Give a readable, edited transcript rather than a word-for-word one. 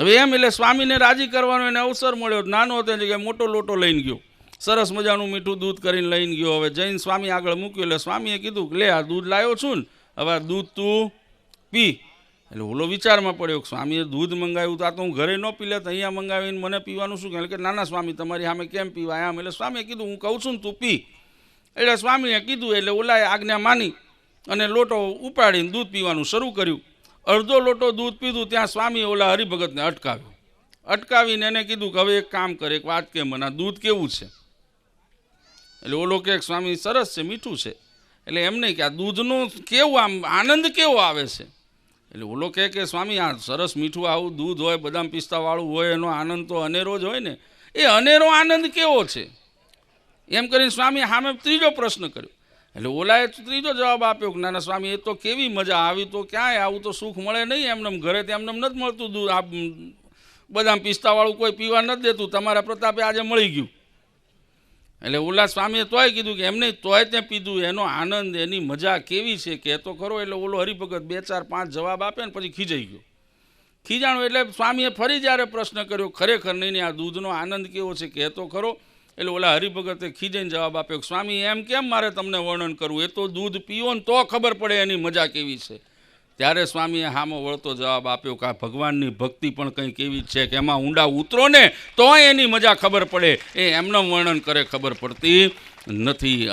હવે એમ એટલે સ્વામીને રાજી કરવાનો એને અવસર મળ્યો. નાનો હતો એટલે મોટો લોટો લઈને ગયો, સરસ મજાનું મીઠું દૂધ કરીને લઈને ગયો. હવે જઈને સ્વામી આગળ મૂક્યું એટલે સ્વામીએ કીધું કે લે આ દૂધ લાવ્યો છું ને, હવે આ દૂધ તું પી. એટલે ઓલો વિચારમાં પડ્યો કે સ્વામીએ દૂધ મંગાવ્યું તો આ તો હું ઘરે ન પી લે, તો અહીંયા મંગાવીને મને પીવાનું શું? એટલે કે નાના સ્વામી તમારી સામે કેમ પીવાય આમ? એટલે સ્વામીએ કીધું હું કહું છું ને તું પી. એટલે સ્વામીએ કીધું એટલે ઓલાએ આજ્ઞા માની અને લોટો ઉપાડીને દૂધ પીવાનું શરૂ કર્યું. અડધો લોટો દૂધ પીધું ત્યાં સ્વામીએ ઓલા હરિભગતને અટકાવ્યો. અટકાવીને એને કીધું કે હવે એક કામ કરે, એક વાત કે મને આ દૂધ કેવું છે? એટલે ઓલો કે સ્વામી સરસ છે, મીઠું છે. એટલે એમ નહીં કે આ દૂધનો કેવું આમ આનંદ કેવો આવે છે? એટલે ઓલો કહે કે સ્વામી આ સરસ મીઠું આવું દૂધ હોય, બદામ પિસ્તાવાળું હોય, એનો આનંદ તો અનેરો જ હોય ને. એ અનેરો આનંદ કેવો છે? એમ કરીને સ્વામી સામે ત્રીજો પ્રશ્ન કર્યો. એટલે ઓલાએ ત્રીજો જવાબ આપ્યો કે નાના સ્વામી એ તો કેવી મજા આવી, તો ક્યાંય આવું તો સુખ મળે નહીં એમને ઘરે, એમને નથી મળતું દૂધ, આ બદામ પિસ્તાવાળું કોઈ પીવા નથી દેતું, તમારા પ્રતાપે આજે મળી ગયું. એટલે ઓલા સ્વામીએ તોય કીધું કે એમને તોય તે પીધું, એનો આનંદ એની મજા કેવી છે કહેતો ખરો. એટલે ઓલો હરિભગત 2 4 5 જવાબ આપે ને પછી ખીજાઈ ગયો. ખીજાણું એટલે સ્વામીએ ફરી જ્યારે પ્રશ્ન કર્યો ખરેખર નહીં આ દૂધનો આનંદ કેવો છે કહેતો ખરો? એટલે ઓલા હરિભગતે ખીજાઈને જવાબ આપ્યો કે સ્વામી એમ કેમ મારે તમને વર્ણન કરવું, એ તો દૂધ પીવો ને તો ખબર પડે એની મજા કેવી છે. ત્યારે સ્વામીએ હામો વળતો જવાબ આપ્યો કે આ ભગવાનની ભક્તિ પણ કંઈક એવી છે કે એમાં ઊંડા ઉતરો ને તો એની મજા ખબર પડે, એ એમનું વર્ણન કરે ખબર પડતી નથી.